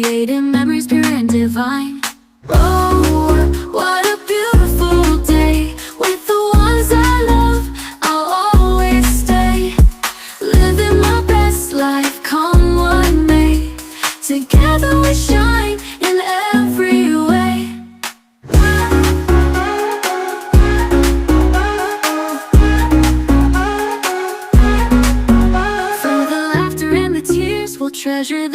creating memories pure and divine. Oh, what a beautiful day. With the ones I love, I'll always stay. Living my best life, come what may. Together we shine in every way. For the laughter and the tears, we'll treasure